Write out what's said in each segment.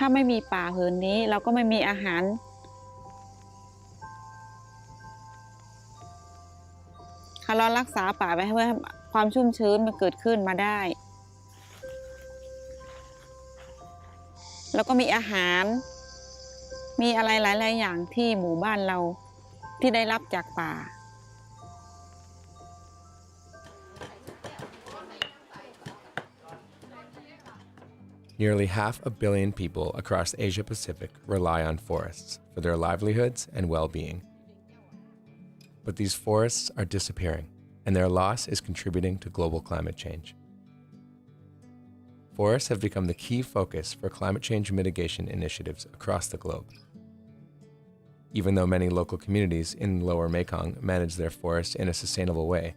าไม่มีป่าผืนนี้เราก็ไม่มีอาหารเรารักษาป่าไว้ให้ความชุ่มชื้นมันเกิดขึ้นมาได้แล้วก็มีอาหารมีอะไรหลายๆอย่างที่หมู่บ้านเราที่ได้รับจากป่า Nearly 500 million people across Asia Pacific rely on forests for their livelihoods and well-being. But these forests are disappearing, and their loss is contributing to global climate change. Forests have become the key focus for climate change mitigation initiatives across the globe. Even though many local communities in Lower Mekong manage their forests in a sustainable way,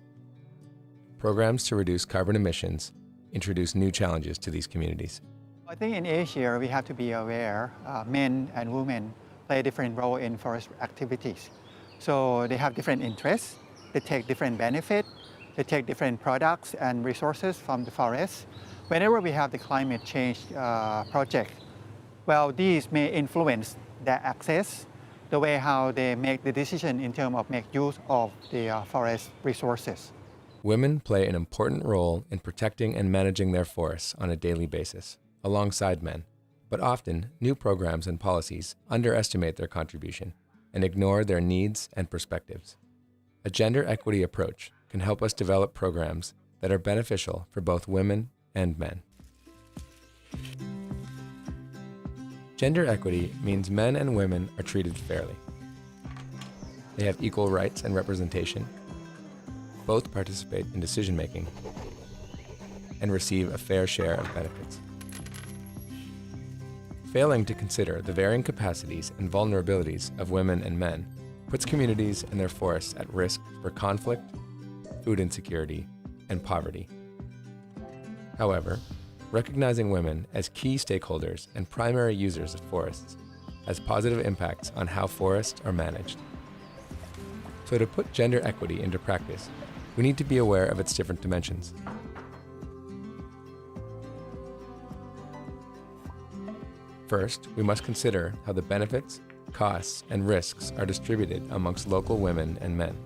programs to reduce carbon emissions introduce new challenges to these communities. I think in Asia, we have to be aware men and women play a different role in forest activities. So they have different interests, they take different benefits, they take different products and resources from the forest. Whenever we have the climate change project, well, these may influence their access, the way how they make the decision in terms of make use of the forest resources. Women play an important role in protecting and managing their forests on a daily basis, alongside men, but often new programs and policies underestimate their contribution and ignore their needs and perspectives. A gender equity approach can help us develop programs that are beneficial for both women and men. Gender equity means men and women are treated fairly. They have equal rights and representation, both participate in decision-making, and receive a fair share of benefits. Failing to consider the varying capacities and vulnerabilities of women and men puts communities and their forests at risk for conflict, food insecurity, and poverty. However, recognizing women as key stakeholders and primary users of forests has positive impacts on how forests are managed. So to put gender equity into practice, we need to be aware of its different dimensions. First, we must consider how the benefits, costs, and risks are distributed amongst local women and men.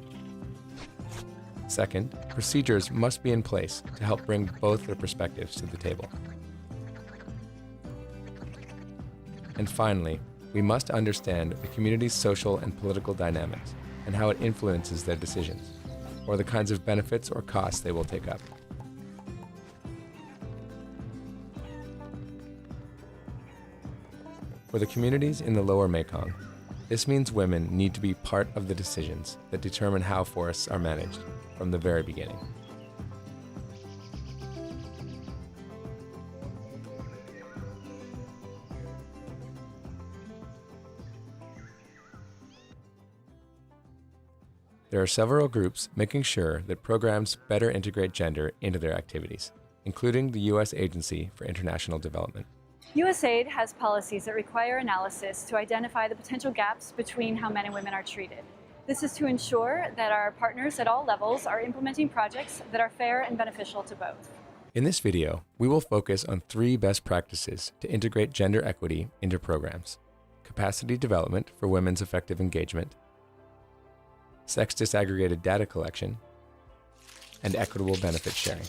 Second, procedures must be in place to help bring both their perspectives to the table. And finally, we must understand the community's social and political dynamics and how it influences their decisions, or the kinds of benefits or costs they will take up. For the communities in the Lower Mekong, this means women need to be part of the decisions that determine how forests are managed from the very beginning. There are several groups making sure that programs better integrate gender into their activities, including the U.S. Agency for International Development. USAID has policies that require analysis to identify the potential gaps between how men and women are treated. This is to ensure that our partners at all levels are implementing projects that are fair and beneficial to both. In this video, we will focus on 3 best practices to integrate gender equity into programs: capacity development for women's effective engagement, sex disaggregated data collection, and equitable benefit sharing.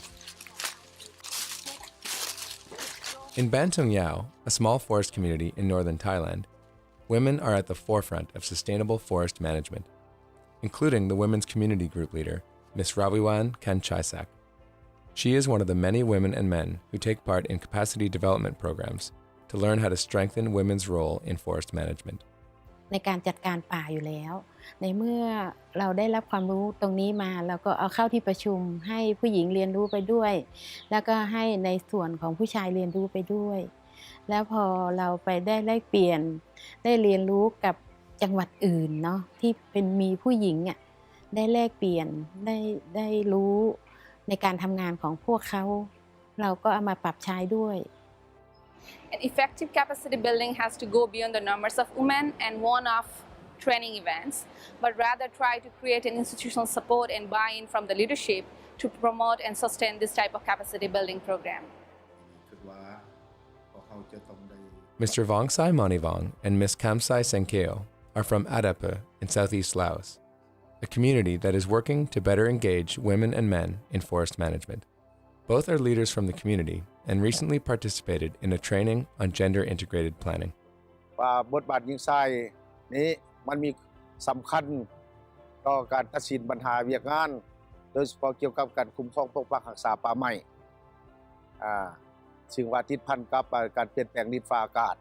In Bantung Yao, a small forest community in northern Thailand, women are at the forefront of sustainable forest management, including the women's community group leader, Ms. Raviwan Kanchaisak. She is one of the many women and men who take part in capacity development programs to learn how to strengthen women's role in forest management. ในการจัดการป่าอยู่แล้วในเมื่อเราได้รับความรู้ตรงนี้มาเราก็เอาเข้าที่ประชุมให้ผู้หญิงเรียนรู้ไปด้วยแล้วก็ให้ในส่วนของผู้ชายเรียนรู้ไปด้วยแล้วพอเราไปได้แลกเปลี่ยนได้เรียนรู้กับจังหวัดอื่นเนาะที่เป็นมีผู้หญิงอ่ะได้แลกเปลี่ยนได้รู้ในการทำงานของพวกเขาเราก็เอามาปรับใช้ด้วยAnd effective capacity building has to go beyond the numbers of women and one-off training events, but rather try to create an institutional support and buy-in from the leadership to promote and sustain this type of capacity building program. Mr. Vongsai Manivong and Ms. Kamsai Senkeo are from Adapa in southeast Laos, a community that is working to better engage women and men in forest management. Both are leaders from the community and recently participated in a training on gender-integrated planning. บทบาทหญิงชายนี้มันมีสำคัญต่อการตัดสินปัญหาเวียกงานโดยเฉพาะเกี่ยวกับการคุ้มครองปกปักรักษาป่าไม้ซึ่งว่าติดพันกับการเปลี่ยนแปลงดินฟ้าอากาศ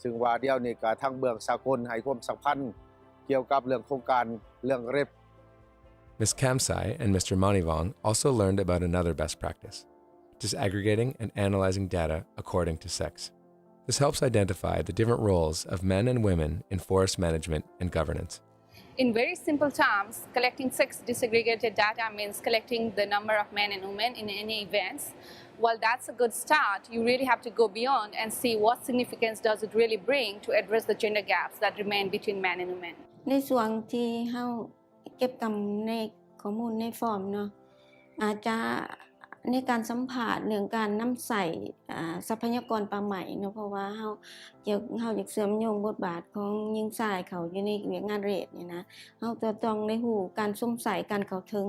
ซึ่งว่าเดี๋ยวนี้ก็ทางเบื้องสากลให้ความสำคัญเกี่ยวกับเรื่องโครงการเรื่องเร็บ Ms. Kamsai and Mr. Manivong also learned about another best practice, disaggregating and analyzing data according to sex. This helps identify the different roles of men and women in forest management and governance. In very simple terms, collecting sex disaggregated data means collecting the number of men and women in any events. While that's a good start, you really have to go beyond and see what significance does it really bring to address the gender gaps that remain between men and women. ในส่วนที่เฮาเก็บกำในข้อมูลในฟอร์มเนาะอาจจะในการสัมผัสเรื่องการนำใส่ทรัพยากรป่าใหม่เนาะเพราะว่าเฮาอยากเสริมโยงบทบาทของหญิงชายเขาอยู่ในเวียกงานเรทนี่นะเฮาจะต้องได้ฮู้การสงสัยการเข้าถึง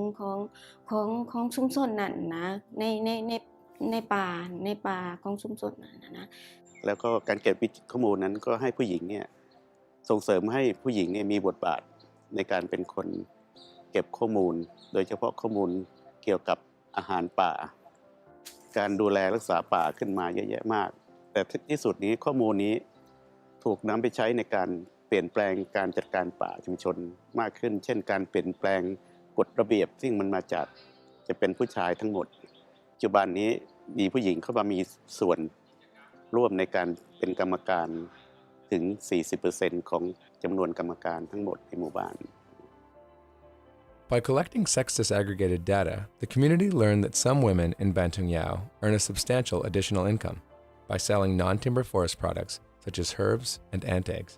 ของชุมชนนั้นนะในป่าของชุมชนนั้นนะแล้วก็การเก็บข้อมูลนั้นก็ให้ผู้หญิงเนี่ยส่งเสริมให้ผู้หญิงเนี่ยมีบทบาทในการเป็นคนเก็บข้อมูลโดยเฉพาะข้อมูลเกี่ยวกับอาหารป่าการดูแลรักษาป่าขึ้นมาเยอะแยะมากแต่ที่สุดนี้ข้อมูลนี้ถูกนำไปใช้ในการเปลี่ยนแปลงการจัดการป่าชุมชนมากขึ้นเช่นการเปลี่ยนแปลงกฎระเบียบซึ่งมันมาจากจะเป็นผู้ชายทั้งหมดปัจจุบันนี้มีผู้หญิงเข้ามามีส่วนร่วมในการเป็นกรรมการถึง 40% ของจำนวนกรรมการทั้งหมดในหมู่บ้าน By collecting sex disaggregated data, the community learned that some women in Bantung Yao earn a substantial additional income by selling non-timber forest products such as herbs and ant eggs.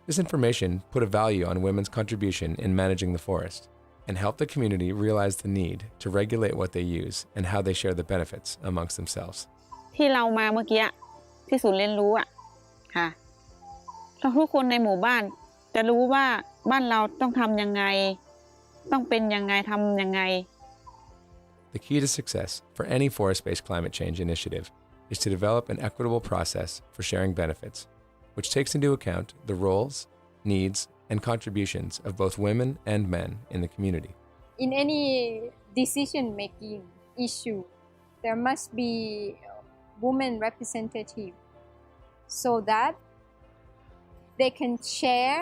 This information put a value on women's contribution in managing the forest and helped the community realize the need to regulate what they use and how they share the benefits amongst themselves. ที่เรามาเมื่อกี้ที่ศูนย์เรียนรู้ค่ะเราทุกคนในหมู่บ้านจะรู้ว่าบ้านเราต้องทำยังไงต้องเป็นยังไงทำยังไง The key to success for any forest-based climate change initiative is to develop an equitable process for sharing benefits, which takes into account the roles, needs, and contributions of both women and men in the community. In any decision-making issue, there must be women representative so that they can share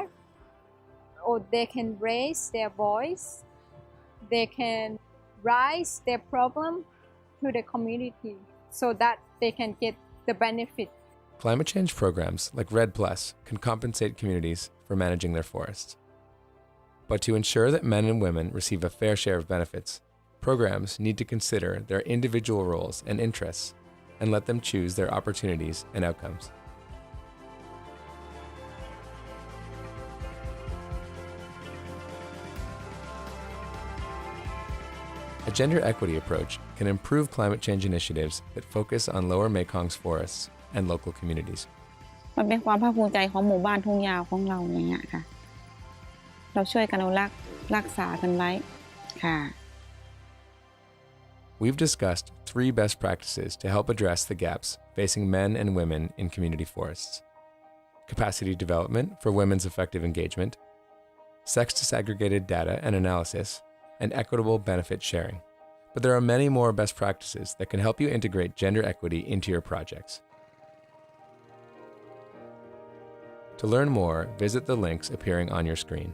or they can raise their voice, they can raise their problem to the community so that they can get the benefit. Climate change programs like REDD+ can compensate communities for managing their forests. But to ensure that men and women receive a fair share of benefits, programs need to consider their individual roles and interests and let them choose their opportunities and outcomes. A gender equity approach can improve climate change initiatives that focus on Lower Mekong's forests and local communities. มันเป็นความภาคภูมิใจของหมู่บ้านทุ่งยาวของเราอย่างเงี้ยค่ะเราช่วยกันอนุรักษากันไว้ค่ะ We've discussed 3 best practices to help address the gaps facing men and women in community forests: capacity development for women's effective engagement, sex disaggregated data and analysis, and equitable benefit sharing. But there are many more best practices that can help you integrate gender equity into your projects. To learn more, visit the links appearing on your screen.